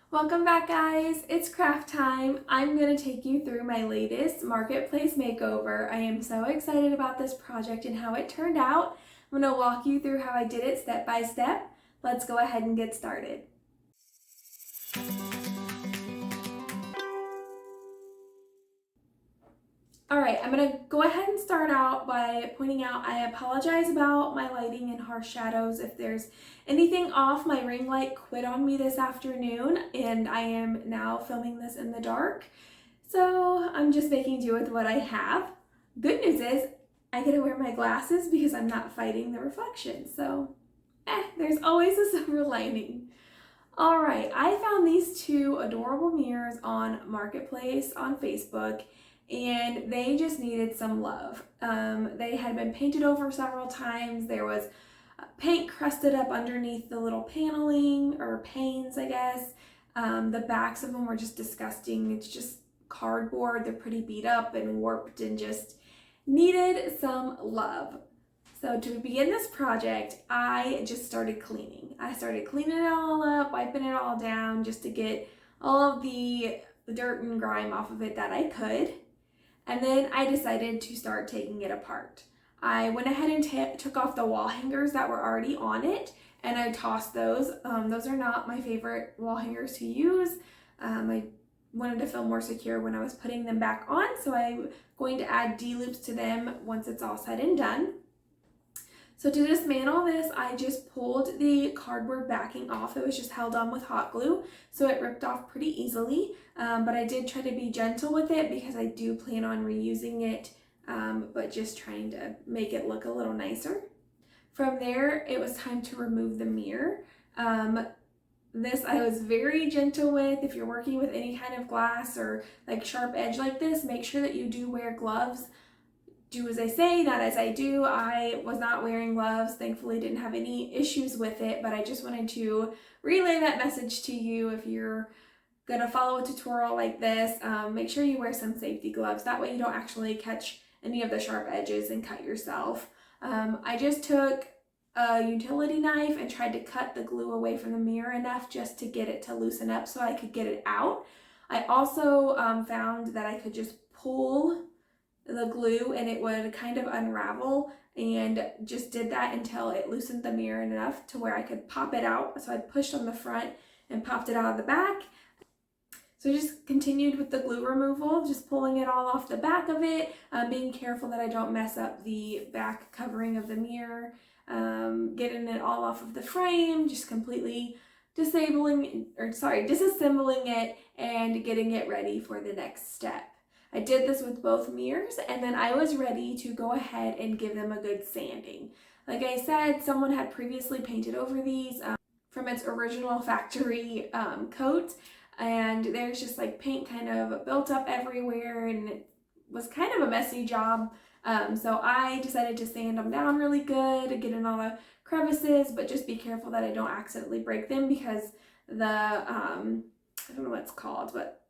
Welcome back, guys. It's craft time. I'm going to take you through my latest marketplace makeover. I am so excited about this project and how it turned out. I'm going to walk you through how I did it step by step. Let's go ahead and get started. All right, I'm gonna go ahead and start out by pointing out I apologize about my lighting and harsh shadows. If there's anything off, my ring light quit on me this afternoon and I am now filming this in the dark. So I'm just making do with what I have. Good news is I get to wear my glasses because I'm not fighting the reflection. So there's always a silver lining. All right, I found these two adorable mirrors on Marketplace on Facebook and they just needed some love. They had been painted over several times. There was paint crusted up underneath the little paneling or panes, I guess. The backs of them were just disgusting. It's just cardboard. They're pretty beat up and warped and just needed some love. So to begin this project, I just started cleaning. I started cleaning it all up, wiping it all down just to get all of the dirt and grime off of it that I could. And then I decided to start taking it apart. I went ahead and took off the wall hangers that were already on it and I tossed those. Those are not my favorite wall hangers to use. I wanted to feel more secure when I was putting them back on, so I'm going to add D-loops to them once it's all said and done. So to dismantle this, I just pulled the cardboard backing off. It was just held on with hot glue, so it ripped off pretty easily. But I did try to be gentle with it because I do plan on reusing it, but just trying to make it look a little nicer. From there, it was time to remove the mirror. This I was very gentle with. If you're working with any kind of glass or like sharp edge like this, make sure that you do wear gloves. Do as I say, not as I do. I was not wearing gloves. Thankfully, didn't have any issues with it, but I just wanted to relay that message to you. If you're gonna follow a tutorial like this, make sure you wear some safety gloves. That way you don't actually catch any of the sharp edges and cut yourself. I just took a utility knife and tried to cut the glue away from the mirror enough just to get it to loosen up so I could get it out. I also found that I could just pull the glue and it would kind of unravel, and just did that until it loosened the mirror enough to where I could pop it out. So I pushed on the front and popped it out of the back. So I just continued with the glue removal, just pulling it all off the back of it, being careful that I don't mess up the back covering of the mirror, getting it all off of the frame, just completely disassembling it and getting it ready for the next step. I did this with both mirrors and then I was ready to go ahead and give them a good sanding. Like I said, someone had previously painted over these from its original factory coat, and there's just like paint kind of built up everywhere and it was kind of a messy job. So I decided to sand them down really good, get in all the crevices, but just be careful that I don't accidentally break them because the, I don't know what it's called, but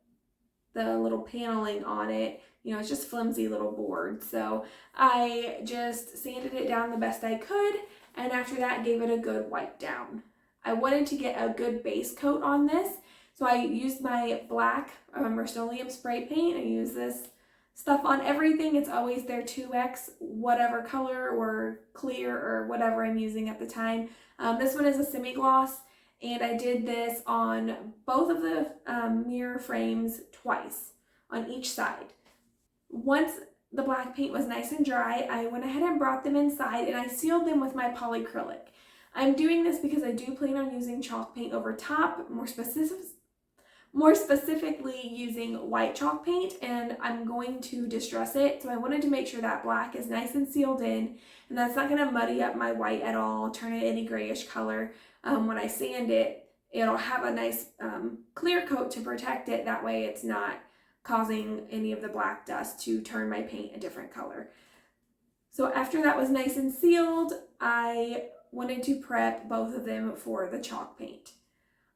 the little paneling on it, you know, it's just flimsy little board. So I just sanded it down the best I could, and after that gave it a good wipe down. I wanted to get a good base coat on this, so I used my black Rustoleum spray paint. I use this stuff on everything. It's always their 2X, whatever color or clear or whatever I'm using at the time. This one is a semi-gloss, and I did this on both of the mirror frames twice on each side. Once the black paint was nice and dry, I went ahead and brought them inside and I sealed them with my polyacrylic. I'm doing this because I do plan on using chalk paint over top, more specifically using white chalk paint, and I'm going to distress it. So I wanted to make sure that black is nice and sealed in and that's not going to muddy up my white at all, turn it any grayish color. When I sand it, it'll have a nice clear coat to protect it. That way it's not causing any of the black dust to turn my paint a different color. So after that was nice and sealed, I wanted to prep both of them for the chalk paint.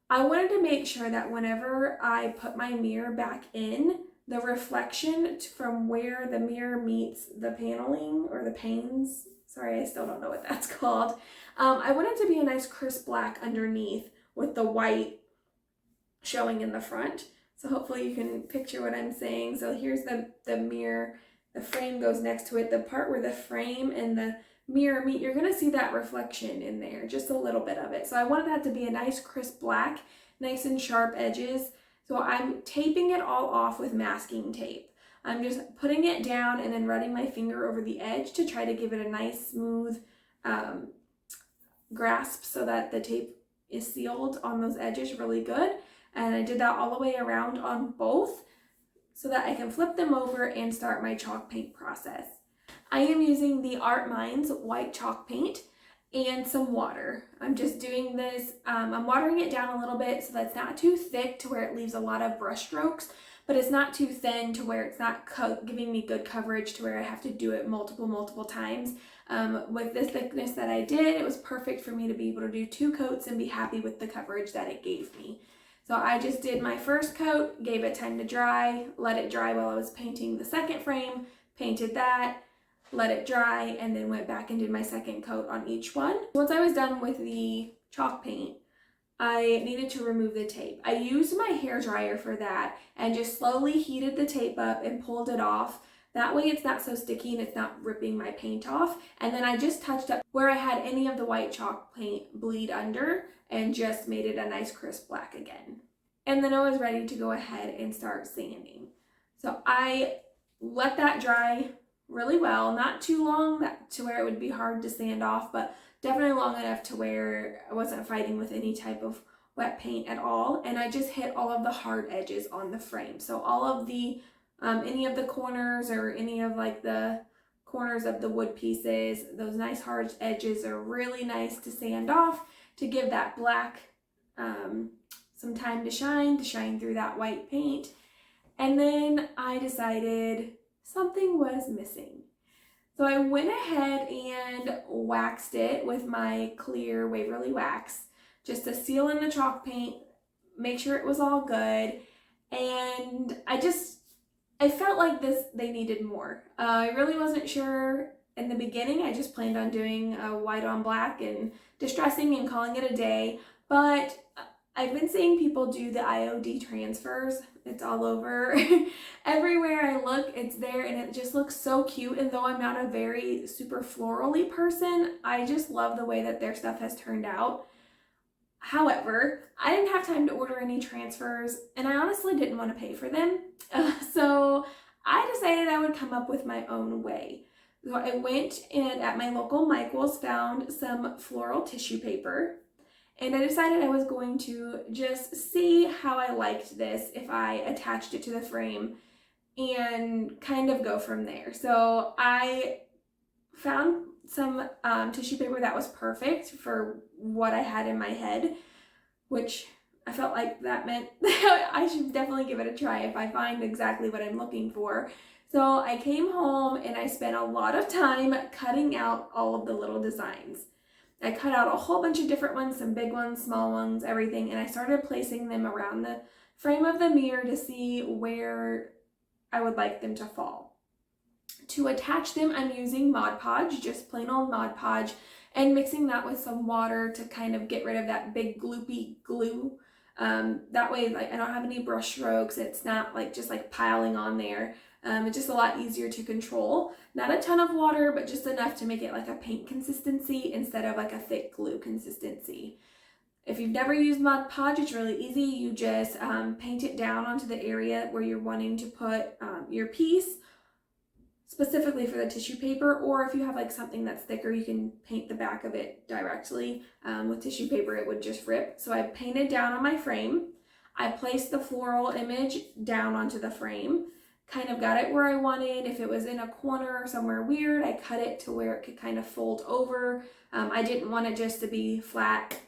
I wanted to make sure that whenever I put my mirror back in, the reflection from where the mirror meets the paneling or the panes, sorry, I still don't know what that's called. I want it to be a nice crisp black underneath with the white showing in the front. So hopefully you can picture what I'm saying. So here's the mirror, the frame goes next to it. The part where the frame and the mirror meet, you're gonna see that reflection in there, just a little bit of it. So I wanted that to be a nice crisp black, nice and sharp edges. So I'm taping it all off with masking tape. I'm just putting it down and then running my finger over the edge to try to give it a nice smooth grasp so that the tape is sealed on those edges really good. And I did that all the way around on both so that I can flip them over and start my chalk paint process. I am using the ArtMinds white chalk paint and some water. I'm just doing this, I'm watering it down a little bit so that it's not too thick to where it leaves a lot of brush strokes, but it's not too thin to where it's not giving me good coverage to where I have to do it multiple times. With this thickness that I did, it was perfect for me to be able to do 2 coats and be happy with the coverage that it gave me. So I just did my first coat, gave it time to dry, let it dry while I was painting the second frame, painted that, let it dry, and then went back and did my second coat on each one. Once I was done with the chalk paint, I needed to remove the tape. I used my hair dryer for that and just slowly heated the tape up and pulled it off. That way it's not so sticky and it's not ripping my paint off. And then I just touched up where I had any of the white chalk paint bleed under and just made it a nice crisp black again. And then I was ready to go ahead and start sanding. So I let that dry really well, not too long to where it would be hard to sand off, but definitely long enough to where I wasn't fighting with any type of wet paint at all. And I just hit all of the hard edges on the frame. So all of the, any of the corners or any of like the corners of the wood pieces, those nice hard edges are really nice to sand off to give that black some time to shine through that white paint. And then I decided something was missing. So I went ahead and waxed it with my clear Waverly wax just to seal in the chalk paint, make sure it was all good. And I felt like they needed more. I really wasn't sure in the beginning. I just planned on doing a white on black and distressing and calling it a day. But I've been seeing people do the IOD transfers. It's all over. Everywhere I look, it's there, and it just looks so cute. And though I'm not a very super florally person, I just love the way that their stuff has turned out. However, I didn't have time to order any transfers, and I honestly didn't want to pay for them. So I decided I would come up with my own way. So I went and at my local Michael's found some floral tissue paper. And I decided I was going to just see how I liked this if I attached it to the frame and kind of go from there. So I found some tissue paper that was perfect for what I had in my head, which I felt like that meant I should definitely give it a try if I find exactly what I'm looking for. So I came home and I spent a lot of time cutting out all of the little designs. I cut out a whole bunch of different ones, some big ones, small ones, everything, and I started placing them around the frame of the mirror to see where I would like them to fall. To attach them, I'm using Mod Podge, just plain old Mod Podge, and mixing that with some water to kind of get rid of that big gloopy glue. That way, like, I don't have any brush strokes. It's not like just like piling on there. It's just a lot easier to control. Not a ton of water, but just enough to make it like a paint consistency instead of like a thick glue consistency. If you've never used Mod Podge, it's really easy. You just paint it down onto the area where you're wanting to put your piece, specifically for the tissue paper, or if you have like something that's thicker, you can paint the back of it directly. With tissue paper, it would just rip. So I painted down on my frame. I placed the floral image down onto the frame, kind of got it where I wanted. If it was in a corner or somewhere weird, I cut it to where it could kind of fold over. I didn't want it just to be flat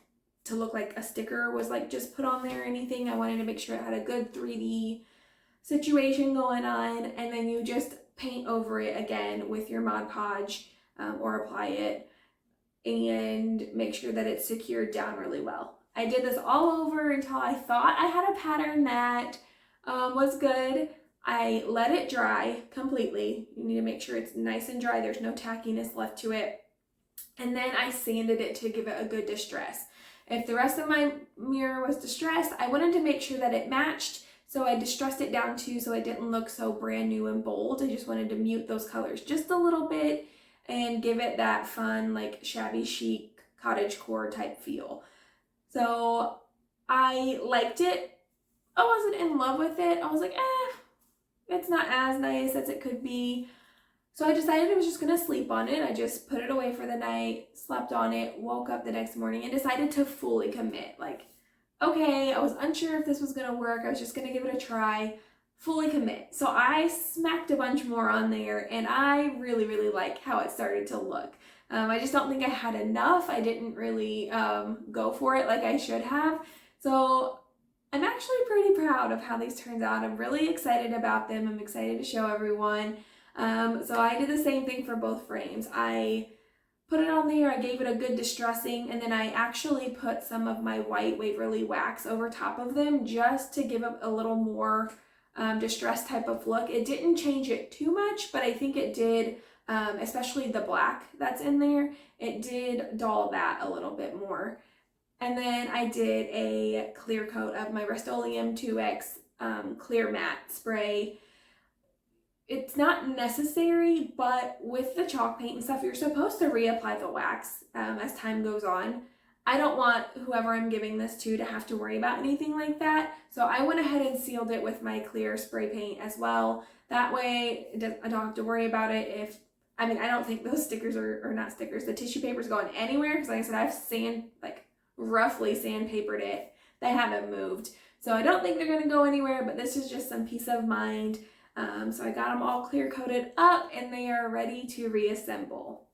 to look like a sticker was like just put on there or anything. I wanted to make sure it had a good 3D situation going on, and then you just paint over it again with your Mod Podge or apply it and make sure that it's secured down really well. I did this all over until I thought I had a pattern that was good. I let it dry completely. You need to make sure it's nice and dry. There's no tackiness left to it. And then I sanded it to give it a good distress. If the rest of my mirror was distressed, I wanted to make sure that it matched. So I distressed it down too so it didn't look so brand new and bold. I just wanted to mute those colors just a little bit and give it that fun, like shabby chic cottagecore type feel. So I liked it. I wasn't in love with it. I was like, it's not as nice as it could be. So I decided I was just gonna sleep on it. I just put it away for the night, slept on it, woke up the next morning and decided to fully commit. Like, okay, I was unsure if this was gonna work. I was just gonna give it a try, fully commit. So I smacked a bunch more on there and I really, really like how it started to look. I just don't think I had enough. I didn't really go for it like I should have. So I'm actually pretty proud of how these turns out. I'm really excited about them. I'm excited to show everyone. So I did the same thing for both frames. I put it on there, I gave it a good distressing, and then I actually put some of my white Waverly wax over top of them just to give it a little more distressed type of look. It didn't change it too much, but I think it did, especially the black that's in there, it did dull that a little bit more. And then I did a clear coat of my Rustoleum 2X clear matte spray. It's not necessary, but with the chalk paint and stuff, you're supposed to reapply the wax as time goes on. I don't want whoever I'm giving this to have to worry about anything like that. So I went ahead and sealed it with my clear spray paint as well. That way I don't have to worry about it I don't think those stickers or not stickers, the tissue paper's going anywhere because like I said, I've roughly sandpapered it. They haven't moved. So I don't think they're gonna go anywhere, but this is just some peace of mind. So I got them all clear coated up and they are ready to reassemble.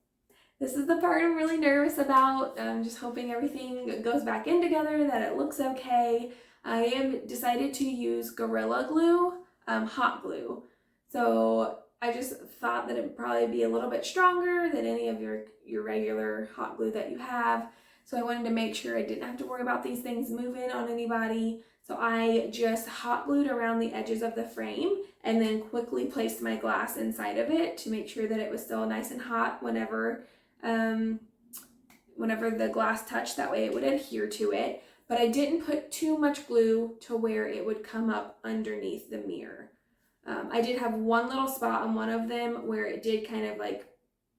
This is the part I'm really nervous about. I'm just hoping everything goes back in together, that it looks okay. I am decided to use Gorilla Glue, hot glue. So I just thought that it would probably be a little bit stronger than any of your regular hot glue that you have. So I wanted to make sure I didn't have to worry about these things moving on anybody. So I just hot glued around the edges of the frame and then quickly placed my glass inside of it to make sure that it was still nice and hot whenever the glass touched. That way it would adhere to it. But I didn't put too much glue to where it would come up underneath the mirror. I did have one little spot on one of them where it did kind of like,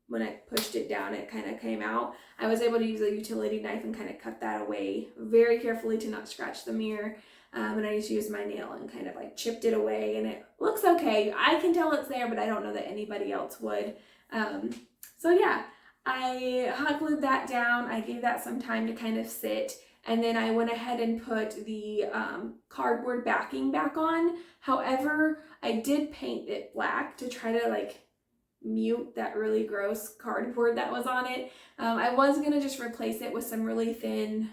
when I pushed it down, it kind of came out. I was able to use a utility knife and kind of cut that away very carefully to not scratch the mirror. And I just used my nail and kind of like chipped it away and it looks okay. I can tell it's there, but I don't know that anybody else would. So yeah, I hot glued that down. I gave that some time to kind of sit. And then I went ahead and put the cardboard backing back on. However, I did paint it black to try to like mute that really gross cardboard that was on it. I was gonna just replace it with some really thin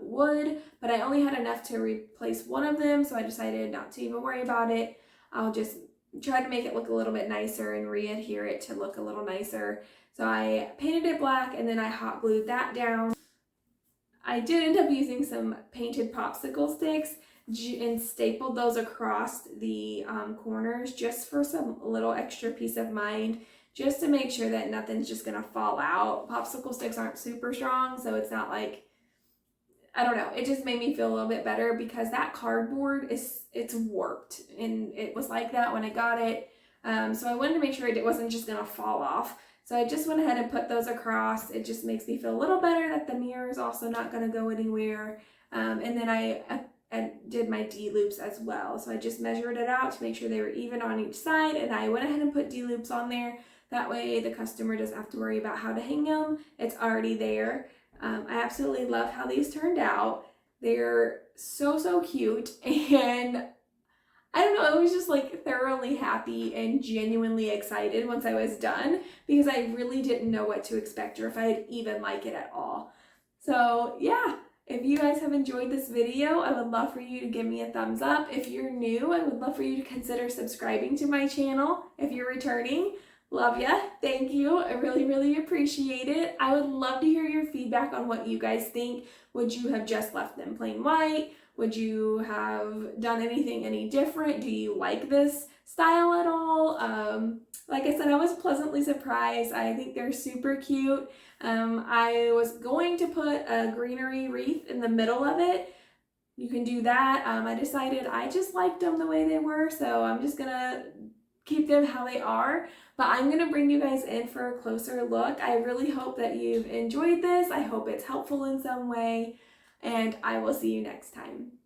wood, but I only had enough to replace one of them, so I decided not to even worry about it. I'll just try to make it look a little bit nicer and re-adhere it to look a little nicer. So I painted it black and then I hot glued that down. I did end up using some painted popsicle sticks and stapled those across the corners just for some little extra peace of mind, just to make sure that nothing's just gonna fall out. Popsicle sticks aren't super strong, so it's not like, I don't know, it just made me feel a little bit better because that cardboard it's warped and it was like that when I got it. So I wanted to make sure it wasn't just gonna fall off. So I just went ahead and put those across. It just makes me feel a little better that the mirror is also not gonna go anywhere. And then I did my D-loops as well. So I just measured it out to make sure they were even on each side, and I went ahead and put D-loops on there. That way the customer doesn't have to worry about how to hang them. It's already there. I absolutely love how these turned out. They're so cute, and I don't know, I was just like thoroughly happy and genuinely excited once I was done because I really didn't know what to expect or if I'd even like it at all. So yeah. If you guys have enjoyed this video, I would love for you to give me a thumbs up. If you're new, I would love for you to consider subscribing to my channel. If you're returning, love ya. Thank you. I really appreciate it. I would love to hear your feedback on what you guys think. Would you have just left them plain white? Would you have done anything any different? Do you like this style at all? Like I said, I was pleasantly surprised. I think they're super cute. I was going to put a greenery wreath in the middle of it. You can do that. I decided I just liked them the way they were, so I'm just gonna keep them how they are. But I'm gonna bring you guys in for a closer look. I really hope that you've enjoyed this. I hope it's helpful in some way, and I will see you next time.